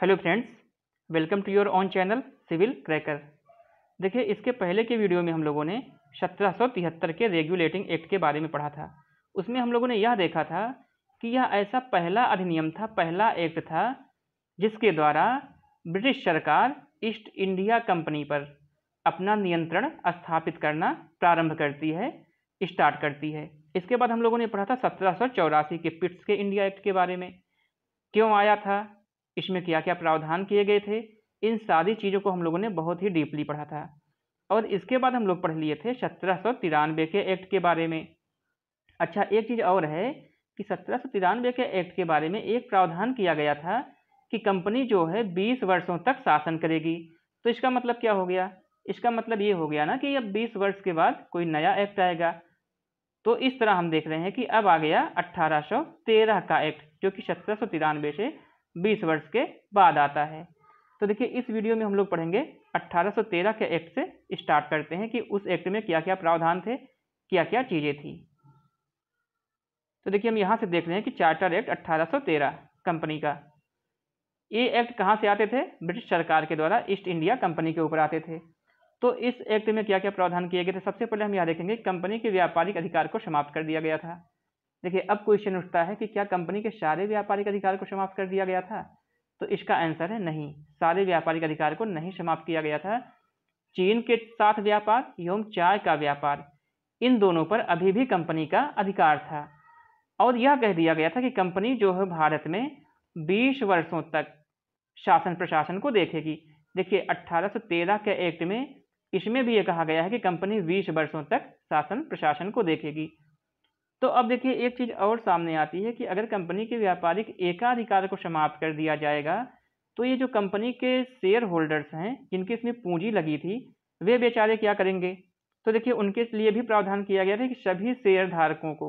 Hello friends, welcome to your own channel civil cracker. देखिए, इसके पहले के वीडियो में हम लोगों ने 1773 के रेगुलेटिंग एक्ट के बारे में पढ़ा था। उसमें हम लोगों ने यह देखा था कि यह ऐसा पहला अधिनियम था, पहला एक्ट था जिसके द्वारा ब्रिटिश सरकार ईस्ट इंडिया कंपनी पर अपना नियंत्रण स्थापित करना प्रारंभ करती है, स्टार्ट करती है। इसके बाद हम लोगों ने पढ़ा था 1784 के पिट्स के इंडिया एक्ट के बारे में, क्यों आया था, इसमें क्या क्या प्रावधान किए गए थे। इन सारी चीज़ों को हम लोगों ने बहुत ही डीपली पढ़ा था। और इसके बाद हम लोग पढ़ लिए थे 1793 के एक्ट के बारे में। अच्छा, एक चीज़ और है कि 1793 के एक्ट के बारे में एक प्रावधान किया गया था कि कंपनी जो है 20 वर्षों तक शासन करेगी। तो इसका मतलब क्या हो गया? इसका मतलब ये हो गया ना कि अब 20 वर्ष के बाद कोई नया एक्ट आएगा। तो इस तरह हम देख रहे हैं कि अब आ गया 1813 का एक्ट, जो कि 1793 से 20 वर्ष के बाद आता है। तो देखिए, इस वीडियो में हम लोग पढ़ेंगे 1813 के एक्ट से स्टार्ट करते हैं कि उस एक्ट में क्या क्या प्रावधान थे, क्या क्या चीज़ें थी। तो देखिए, हम यहाँ से देख रहे हैं कि चार्टर एक्ट 1813 कंपनी का। ये एक्ट कहाँ से आते थे? ब्रिटिश सरकार के द्वारा ईस्ट इंडिया कंपनी के ऊपर आते थे। तो इस एक्ट में क्या क्या प्रावधान किए गए थे? सबसे पहले हम यहाँ देखेंगे कंपनी के व्यापारिक अधिकार को समाप्त कर दिया गया था। देखिए, अब क्वेश्चन उठता है कि क्या कंपनी के सारे व्यापारिक अधिकार को समाप्त कर दिया गया था? तो इसका आंसर है नहीं, सारे व्यापारिक अधिकार को नहीं समाप्त किया गया था। चीन के साथ व्यापार एवं चाय का व्यापार, इन दोनों पर अभी भी कंपनी का अधिकार था। और यह कह दिया गया था कि कंपनी जो है भारत में 20 वर्षों तक शासन प्रशासन को देखेगी। देखिए, 1813 के एक्ट में इसमें भी ये कहा गया है कि कंपनी 20 वर्षों तक शासन प्रशासन को देखेगी। तो अब देखिए, एक चीज़ और सामने आती है कि अगर कंपनी के व्यापारिक एकाधिकार को समाप्त कर दिया जाएगा तो ये जो कंपनी के शेयर होल्डर्स हैं, जिनकी इसमें पूंजी लगी थी, वे बेचारे क्या करेंगे? तो देखिए, उनके लिए भी प्रावधान किया गया था कि सभी शेयर धारकों को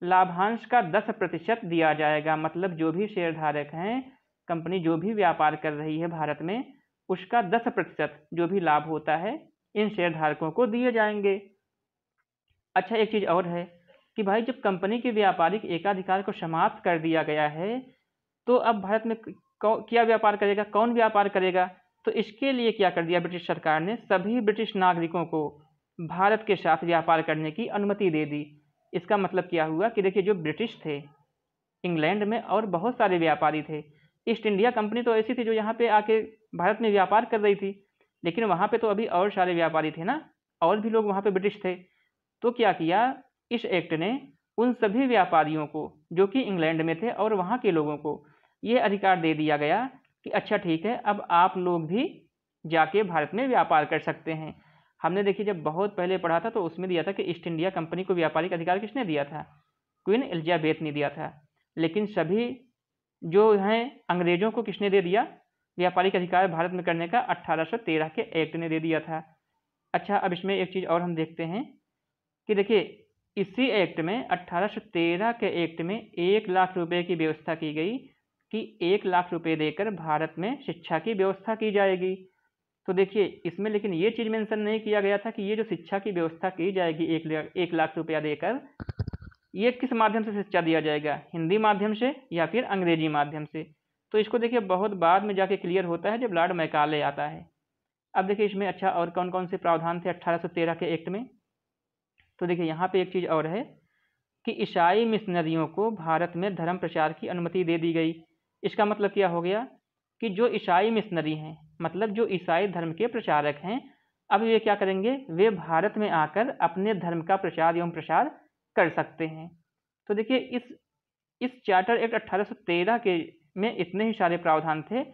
लाभांश का 10% दिया जाएगा। मतलब जो भी शेयर धारक हैं, कंपनी जो भी व्यापार कर रही है भारत में, उसका 10% जो भी लाभ होता है इन शेयर धारकों को दिए जाएंगे। अच्छा, एक चीज़ और है कि भाई, जब कंपनी के व्यापारिक एकाधिकार को समाप्त कर दिया गया है तो अब भारत में क्या व्यापार करेगा, कौन व्यापार करेगा? तो इसके लिए क्या कर दिया ब्रिटिश सरकार ने? सभी ब्रिटिश नागरिकों को भारत के साथ व्यापार करने की अनुमति दे दी। इसका मतलब क्या हुआ कि देखिए, जो ब्रिटिश थे इंग्लैंड में और बहुत सारे व्यापारी थे। ईस्ट इंडिया कंपनी तो ऐसी थी जो यहाँ पे आके भारत में व्यापार कर रही थी, लेकिन वहाँ पे तो अभी और सारे व्यापारी थे ना, और भी लोग वहाँ पे ब्रिटिश थे। तो क्या किया इस एक्ट ने? उन सभी व्यापारियों को जो कि इंग्लैंड में थे और वहाँ के लोगों को ये अधिकार दे दिया गया कि अच्छा ठीक है, अब आप लोग भी जाके भारत में व्यापार कर सकते हैं। हमने देखिए, जब बहुत पहले पढ़ा था तो उसमें दिया था कि ईस्ट इंडिया कंपनी को व्यापारिक अधिकार किसने दिया था? क्वीन एलिजाबेथ ने दिया था। लेकिन सभी जो हैं अंग्रेजों को किसने दे दिया व्यापारिक अधिकार भारत में करने का? 1813 के एक्ट ने दे दिया था। अच्छा, अब इसमें एक चीज़ और हम देखते हैं कि देखिए, इसी एक्ट में 1813 के एक्ट में 1 लाख रुपए की व्यवस्था की गई कि 1 लाख रुपए देकर भारत में शिक्षा की व्यवस्था की जाएगी। तो देखिए, इसमें लेकिन ये चीज़ मेंशन नहीं किया गया था कि ये जो शिक्षा की व्यवस्था की जाएगी 1 लाख रुपया देकर, ये किस माध्यम से शिक्षा दिया जाएगा? हिंदी माध्यम से या फिर अंग्रेजी माध्यम से? तो इसको देखिए, बहुत बाद में जाके क्लियर होता है जब लॉर्ड मैकाले आता है। अब देखिए, इसमें अच्छा और कौन कौन से प्रावधान थे 1813 के एक्ट में? तो देखिए, यहाँ पे एक चीज़ और है कि ईसाई मिशनरियों को भारत में धर्म प्रचार की अनुमति दे दी गई। इसका मतलब क्या हो गया कि जो ईसाई मिशनरी हैं, मतलब जो ईसाई धर्म के प्रचारक हैं, अब ये क्या करेंगे? वे भारत में आकर अपने धर्म का प्रचार एवं प्रसार कर सकते हैं। तो देखिए, इस चार्टर एक्ट 1813 के में इतने ही सारे प्रावधान थे।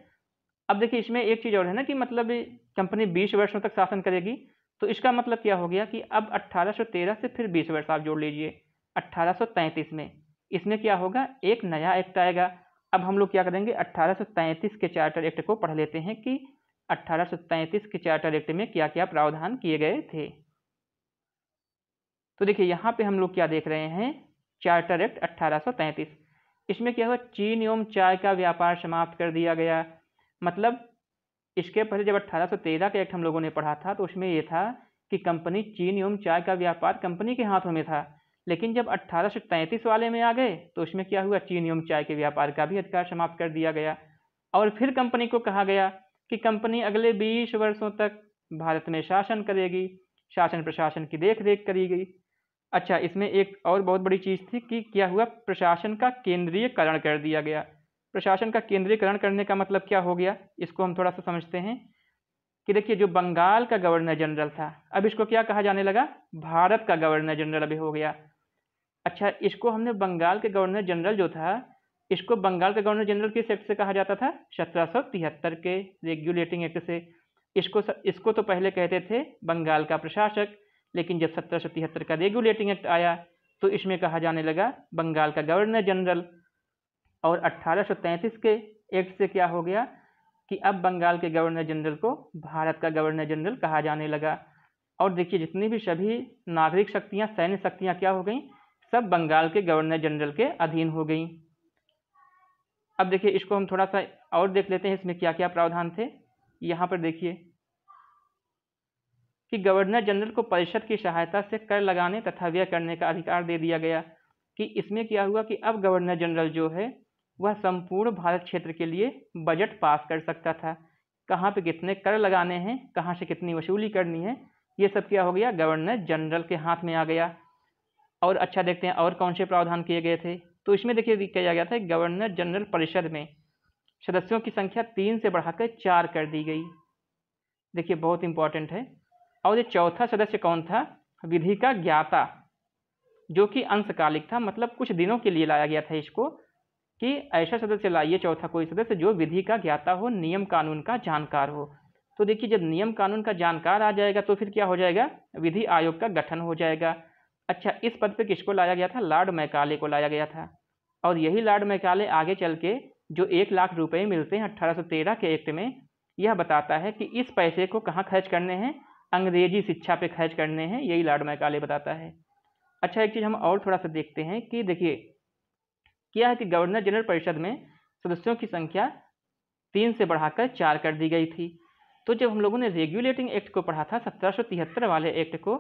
अब देखिए, इसमें एक चीज़ और है ना कि मतलब कंपनी 20 वर्षों तक शासन करेगी। तो इसका मतलब क्या हो गया कि अब 1813 से फिर 20 वर्ष आप जोड़ लीजिए 1833 में, इसमें क्या होगा? एक नया एक्ट आएगा। अब हम लोग क्या करेंगे? 1833 के चार्टर एक्ट को पढ़ लेते हैं कि 1833 के चार्टर एक्ट में क्या क्या प्रावधान किए गए थे। तो देखिए, यहाँ पे हम लोग क्या देख रहे हैं? Charter act 1833। इसमें क्या हुआ? चीन एवं चाय का व्यापार समाप्त कर दिया गया। मतलब इसके पहले जब 1813 का एक्ट हम लोगों ने पढ़ा था तो उसमें ये था कि कंपनी चीन एवं चाय का व्यापार कंपनी के हाथों में था। लेकिन जब 1833 वाले में आ गए तो उसमें क्या हुआ? चीन एवं चाय के व्यापार का भी अधिकार समाप्त कर दिया गया। और फिर कंपनी को कहा गया कि कंपनी अगले 20 वर्षों तक भारत में शासन करेगी, शासन प्रशासन की देख रेख करेगी। अच्छा, इसमें एक और बहुत बड़ी चीज़ थी कि क्या हुआ, प्रशासन का केंद्रीयकरण कर दिया गया। प्रशासन का केंद्रीयकरण करने का मतलब क्या हो गया, इसको हम थोड़ा सा समझते हैं कि देखिए जो बंगाल का गवर्नर जनरल था, अब इसको क्या कहा जाने लगा, भारत का गवर्नर जनरल अभी हो गया। अच्छा, इसको हमने बंगाल के गवर्नर जनरल जो था, इसको बंगाल का गवर्नर जनरल किस एक्ट से कहा जाता था, 1773 के रेगुलेटिंग एक्ट से। इसको तो पहले कहते थे बंगाल का प्रशासक, लेकिन जब 1773 का रेगुलेटिंग एक्ट आया तो इसमें कहा जाने लगा बंगाल का गवर्नर जनरल। और 1833 के एक्ट से क्या हो गया कि अब बंगाल के गवर्नर जनरल को भारत का गवर्नर जनरल कहा जाने लगा। और देखिए जितनी भी सभी नागरिक शक्तियां, सैन्य शक्तियां क्या हो गई, सब बंगाल के गवर्नर जनरल के अधीन हो गई। अब देखिए इसको हम थोड़ा सा और देख लेते हैं, इसमें क्या क्या प्रावधान थे। यहाँ पर देखिए कि गवर्नर जनरल को परिषद की सहायता से कर लगाने तथा व्यय करने का अधिकार दे दिया गया। कि इसमें क्या हुआ कि अब गवर्नर जनरल जो है वह संपूर्ण भारत क्षेत्र के लिए बजट पास कर सकता था। कहाँ पे कितने कर लगाने हैं, कहाँ से कितनी वसूली करनी है, ये सब क्या हो गया, गवर्नर जनरल के हाथ में आ गया। और अच्छा देखते हैं और कौन से प्रावधान किए गए थे। तो इसमें देखिए किया गया था, गवर्नर जनरल परिषद में सदस्यों की संख्या 3 से बढ़ाकर 4 कर दी गई। देखिए बहुत इंपॉर्टेंट है। और ये चौथा सदस्य कौन था, विधि का ज्ञाता, जो कि अंशकालिक था, मतलब कुछ दिनों के लिए लाया गया था इसको, कि ऐसा सदस्य लाइए चौथा कोई सदस्य जो विधि का ज्ञाता हो, नियम कानून का जानकार हो। तो देखिए जब नियम कानून का जानकार आ जाएगा तो फिर क्या हो जाएगा, विधि आयोग का गठन हो जाएगा। अच्छा, इस पद पे किसको लाया गया था, लॉर्ड मैकाले को लाया गया था। और यही लॉर्ड मैकाले आगे चल के जो 1 लाख रुपए मिलते हैं 1813 के एक्ट में, यह बताता है कि इस पैसे को कहाँ खर्च करने हैं, अंग्रेजी शिक्षा पे खर्च करने हैं, यही लॉर्ड मैकाले बताता है। अच्छा, एक चीज़ हम और थोड़ा सा देखते हैं कि देखिए क्या है कि गवर्नर जनरल परिषद में सदस्यों की संख्या 3 से बढ़ाकर 4 कर दी गई थी। तो जब हम लोगों ने रेगुलेटिंग एक्ट को पढ़ा था 1773 वाले एक्ट को,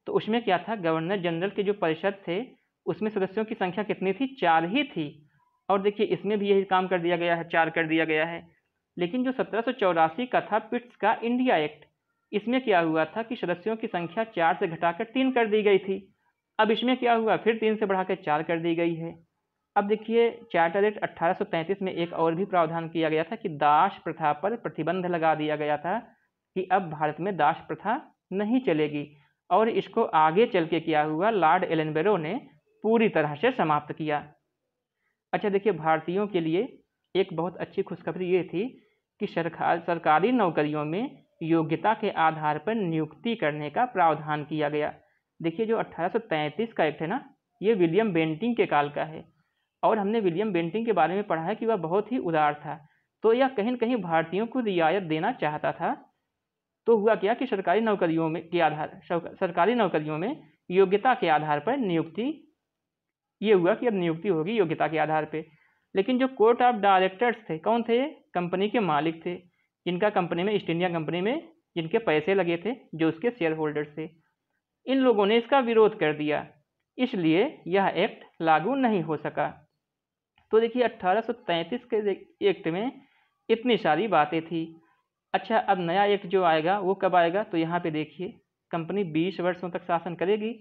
तो उसमें क्या था, गवर्नर जनरल के जो परिषद थे उसमें सदस्यों की संख्या कितनी थी, 4 ही थी। और देखिए इसमें भी यही काम कर दिया गया है, 4 कर दिया गया है। लेकिन जो 1784 का था पिट्स का इंडिया एक्ट, इसमें क्या हुआ था कि सदस्यों की संख्या 4 से घटाकर 3 कर दी गई थी। अब इसमें क्या हुआ, फिर 3 से बढ़ाकर 4 कर दी गई है। अब देखिए चार्टर एक्ट 1833 में एक और भी प्रावधान किया गया था कि दास प्रथा पर प्रतिबंध लगा दिया गया था, कि अब भारत में दास प्रथा नहीं चलेगी। और इसको आगे चल के क्या हुआ, लॉर्ड एलनबरो ने पूरी तरह से समाप्त किया। अच्छा देखिए, भारतीयों के लिए एक बहुत अच्छी खुशखबरी ये थी कि सरकारी नौकरियों में योग्यता के आधार पर नियुक्ति करने का प्रावधान किया गया। देखिए जो 1833 का एक्ट है ना, ये विलियम बेंटिंक के काल का है। और हमने विलियम बेंटिंक के बारे में पढ़ा है कि वह बहुत ही उदार था, तो यह कहीं न कहीं भारतीयों को रियायत देना चाहता था। तो हुआ क्या कि सरकारी नौकरियों में योग्यता के आधार पर नियुक्ति, ये हुआ कि अब नियुक्ति होगी योग्यता के आधार पे। लेकिन जो कोर्ट ऑफ डायरेक्टर्स थे, कौन थे ये, कंपनी के मालिक थे, जिनका कंपनी में, ईस्ट इंडिया कंपनी में जिनके पैसे लगे थे, जो उसके शेयर होल्डर्स थे, इन लोगों ने इसका विरोध कर दिया, इसलिए यह एक्ट लागू नहीं हो सका। तो देखिए 1833 के एक्ट में इतनी सारी बातें थी। अच्छा, अब नया एक्ट जो आएगा वो कब आएगा, तो यहाँ पे देखिए कंपनी 20 वर्षों तक शासन करेगी।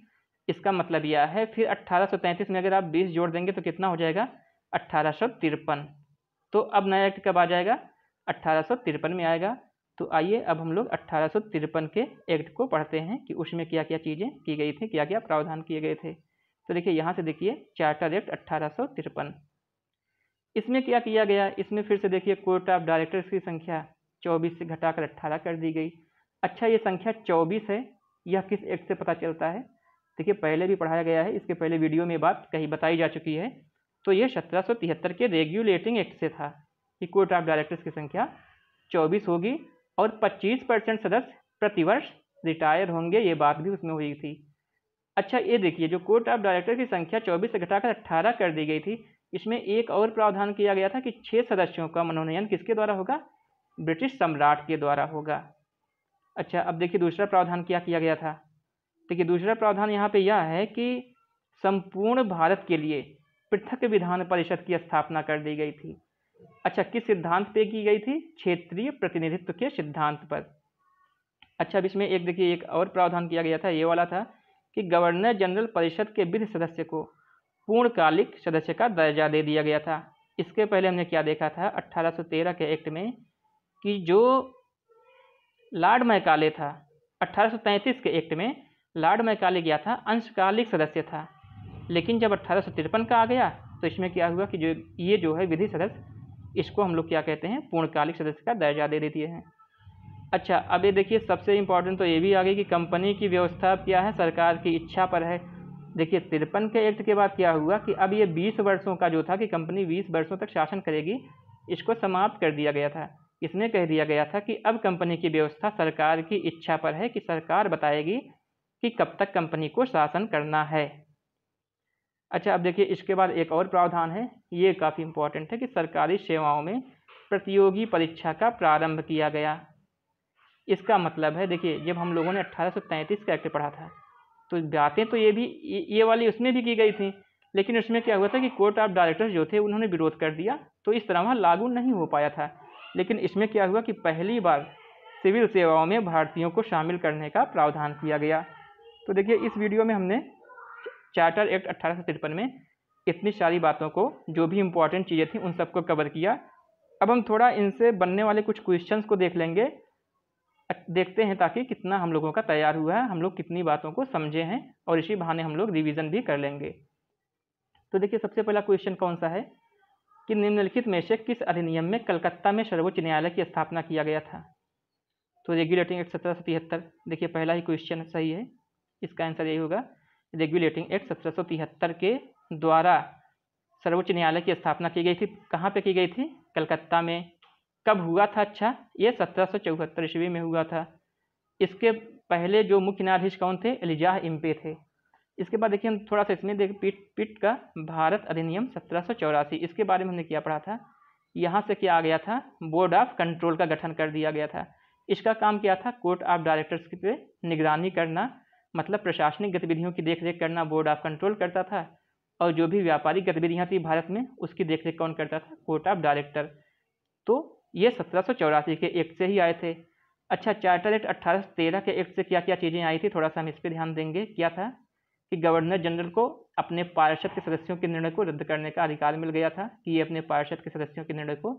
इसका मतलब यह है फिर 1833 में अगर आप 20 जोड़ देंगे तो कितना हो जाएगा, 1853। तो अब नया एक्ट कब आ जाएगा, 1853 में आएगा। तो आइए अब हम लोग 1853 के एक्ट को पढ़ते हैं कि उसमें क्या क्या चीज़ें की गई थी, क्या क्या प्रावधान किए गए थे। तो देखिए यहाँ से देखिए चार्टर एक्ट 1853, इसमें क्या किया गया, इसमें फिर से देखिए कोर्ट ऑफ डायरेक्टर्स की संख्या 24 से घटाकर 18 कर दी गई। अच्छा, ये संख्या 24 है, यह किस एक्ट से पता चलता है, देखिए पहले भी पढ़ाया गया है, इसके पहले वीडियो में बात कहीं बताई जा चुकी है। तो ये 1773 के रेगुलेटिंग एक्ट से था कि कोर्ट ऑफ डायरेक्टर्स की संख्या 24 होगी और 25% सदस्य प्रतिवर्ष रिटायर होंगे, ये बात भी उसमें हुई थी। अच्छा, ये देखिए जो कोर्ट ऑफ डायरेक्टर की संख्या 24 से घटाकर 18 कर दी गई थी, इसमें एक और प्रावधान किया गया था कि 6 सदस्यों का मनोनयन किसके द्वारा होगा, ब्रिटिश सम्राट के द्वारा होगा। अच्छा, अब देखिए दूसरा प्रावधान क्या किया गया था। देखिए दूसरा प्रावधान यहाँ पे यह है कि संपूर्ण भारत के लिए पृथक विधान परिषद की स्थापना कर दी गई थी। अच्छा, किस सिद्धांत पे की गई थी? क्षेत्रीय प्रतिनिधित्व के सिद्धांत पर। अच्छा, अब इसमें एक देखिए एक और प्रावधान किया गया था, ये वाला था कि गवर्नर जनरल परिषद के विधि सदस्य को पूर्णकालिक सदस्य का दर्जा दे दिया गया था। इसके पहले हमने क्या देखा था 1813 के एक्ट में कि जो लॉर्ड मैकाले था, 1833 के एक्ट में लॉर्ड मैकाले क्या था, अंशकालिक सदस्य था। लेकिन जब 1853 का आ गया तो इसमें क्या हुआ कि जो है विधि सदस्य, इसको हम लोग क्या कहते हैं, पूर्णकालिक सदस्य का दर्जा दे देती है। अच्छा, अब ये देखिए सबसे इम्पोर्टेंट तो ये भी आ गई कि कंपनी की व्यवस्था क्या है, सरकार की इच्छा पर है। देखिए 53 के एक्ट के बाद क्या हुआ कि अब ये 20 वर्षों का जो था कि कंपनी 20 वर्षों तक शासन करेगी, इसको समाप्त कर दिया गया था। इसमें कह दिया गया था कि अब कंपनी की व्यवस्था सरकार की इच्छा पर है कि सरकार बताएगी कि कब तक कंपनी को शासन करना है। अच्छा, अब देखिए इसके बाद एक और प्रावधान है, ये काफ़ी इम्पोर्टेंट है कि सरकारी सेवाओं में प्रतियोगी परीक्षा का प्रारंभ किया गया। इसका मतलब है देखिए जब हम लोगों ने 1833 का एक्ट पढ़ा था तो बातें तो ये वाली उसमें भी की गई थी, लेकिन उसमें क्या हुआ था कि कोर्ट ऑफ डायरेक्टर्स जो थे उन्होंने विरोध कर दिया, तो इस तरह वहाँ लागू नहीं हो पाया था। लेकिन इसमें क्या हुआ कि पहली बार सिविल सेवाओं में भारतीयों को शामिल करने का प्रावधान किया गया। तो देखिए इस वीडियो में हमने चार्टर एक्ट 1853 में इतनी सारी बातों को, जो भी इम्पोर्टेंट चीज़ें थी उन सबको कवर किया। अब हम थोड़ा इनसे बनने वाले कुछ क्वेश्चंस को देख लेंगे, देखते हैं ताकि कितना हम लोगों का तैयार हुआ है, हम लोग कितनी बातों को समझे हैं, और इसी बहाने हम लोग रिवीजन भी कर लेंगे। तो देखिए सबसे पहला क्वेश्चन कौन सा है कि निम्नलिखित में से किस अधिनियम में कलकत्ता में सर्वोच्च न्यायालय की स्थापना किया गया था? तो रेगुलेटिंग एक्ट 1773, देखिए पहला ही क्वेश्चन सही है, इसका आंसर यही होगा। रेगुलेटिंग एक्ट 1773 के द्वारा सर्वोच्च न्यायालय की स्थापना की गई थी। कहाँ पे की गई थी? कलकत्ता में। कब हुआ था? अच्छा, ये 1774 ईस्वी में हुआ था। इसके पहले जो मुख्य न्यायाधीश कौन थे? एलिजाह इम्पे थे। इसके बाद देखिए हम थोड़ा सा इसमें देख पिट का भारत अधिनियम 1784, इसके बारे में हमने क्या पढ़ा था? यहाँ से क्या आ गया था? बोर्ड ऑफ कंट्रोल का गठन कर दिया गया था। इसका काम क्या था? कोर्ट ऑफ डायरेक्टर्स की पे निगरानी करना, मतलब प्रशासनिक गतिविधियों की देखरेख करना बोर्ड ऑफ कंट्रोल करता था, और जो भी व्यापारिक गतिविधियाँ थी भारत में उसकी देखरेख कौन करता था? Court of director. तो ये 1784 के एक्ट से ही आए थे। अच्छा, चार्टर एक्ट 1813 के एक्ट से क्या क्या चीज़ें आई थी, थोड़ा सा हम इस पर ध्यान देंगे। क्या था कि गवर्नर जनरल को अपने पार्षद के सदस्यों के निर्णय को रद्द करने का अधिकार मिल गया था, कि ये अपने पार्षद के सदस्यों के निर्णय को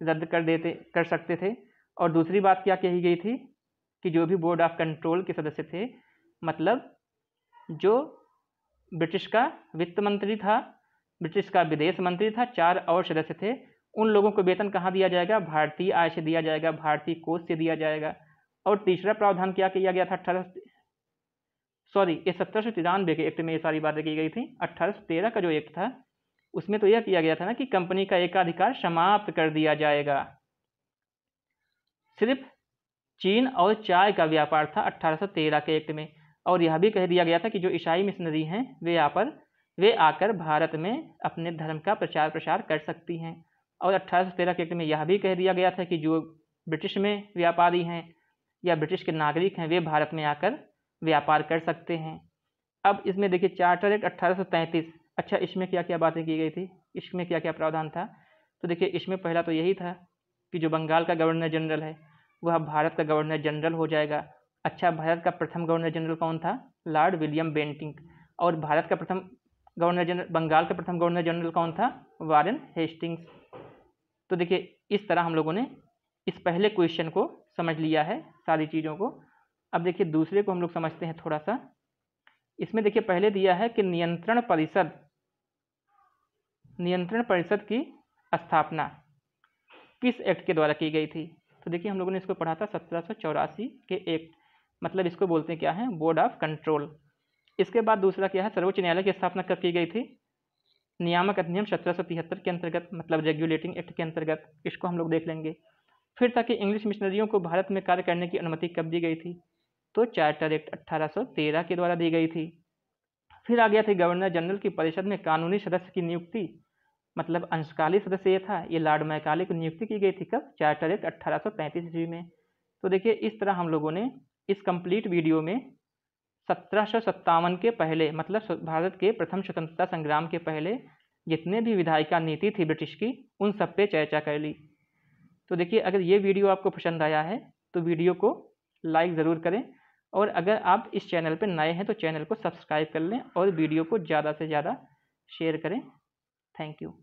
रद्द कर सकते थे। और दूसरी बात क्या कही गई थी कि जो भी बोर्ड ऑफ कंट्रोल के सदस्य थे, मतलब जो ब्रिटिश का वित्त मंत्री था, ब्रिटिश का विदेश मंत्री था, 4 और सदस्य थे, उन लोगों को वेतन कहाँ दिया जाएगा? भारतीय आय से दिया जाएगा, भारतीय कोष से दिया जाएगा। और तीसरा प्रावधान क्या किया गया था? ये 1793 के एक्ट में ये सारी बातें की गई थी। 1813 का जो एक्ट था उसमें तो यह किया गया था ना कि कंपनी का एकाधिकार समाप्त कर दिया जाएगा। सिर्फ चीन और चाय का व्यापार था 1813 के एक्ट में, और यह भी कह दिया गया था कि जो ईसाई मिशनरी हैं वे आकर भारत में अपने धर्म का प्रचार प्रसार कर सकती हैं। और 1813 के एक्ट में यह भी कह दिया गया था कि जो ब्रिटिश में व्यापारी हैं या ब्रिटिश के नागरिक हैं वे भारत में आकर व्यापार कर सकते हैं। अब इसमें देखिए चार्टर एक्ट 1833, अच्छा इसमें क्या क्या बातें की गई थी, इसमें क्या क्या प्रावधान था? तो देखिए इसमें पहला तो यही था कि जो बंगाल का गवर्नर जनरल है वह भारत का गवर्नर जनरल हो जाएगा। अच्छा, भारत का प्रथम गवर्नर जनरल कौन था? Lord William Bentinck. और भारत का प्रथम गवर्नर जनरल, बंगाल का प्रथम गवर्नर जनरल कौन था? Warren Hastings. तो देखिए इस तरह हम लोगों ने इस पहले क्वेश्चन को समझ लिया है, सारी चीज़ों को। अब देखिए दूसरे को हम लोग समझते हैं थोड़ा सा। इसमें देखिए पहले दिया है कि नियंत्रण परिषद की स्थापना किस एक्ट के द्वारा की गई थी? तो देखिए हम लोगों ने इसको पढ़ा था 1784 के एक्ट, मतलब इसको बोलते हैं क्या है? Board of control. इसके बाद दूसरा क्या है? सर्वोच्च न्यायालय की स्थापना कब की गई थी? नियामक अधिनियम 1773 के अंतर्गत, मतलब रेगुलेटिंग एक्ट के अंतर्गत। इसको हम लोग देख लेंगे। फिर ताकि इंग्लिश मिशनरियों को भारत में कार्य करने की अनुमति कब दी गई थी? तो चार्टर एक्ट 1813 के द्वारा दी गई थी। फिर आ गया था गवर्नर जनरल की परिषद में कानूनी सदस्य की नियुक्ति, मतलब अंशकालीन सदस्य ये था, ये लॉर्ड मैकाले की नियुक्ति की गई थी कब? चार्टर एक्ट 1835 ईस्वी में। तो देखिए इस तरह हम लोगों ने इस कंप्लीट वीडियो में 1757 के पहले, मतलब भारत के प्रथम स्वतंत्रता संग्राम के पहले जितने भी विधायिका नीति थी ब्रिटिश की, उन सब पे चर्चा कर ली। तो देखिए, अगर ये वीडियो आपको पसंद आया है तो वीडियो को लाइक ज़रूर करें, और अगर आप इस चैनल पर नए हैं तो चैनल को सब्सक्राइब कर लें और वीडियो को ज़्यादा से ज़्यादा शेयर करें। Thank you.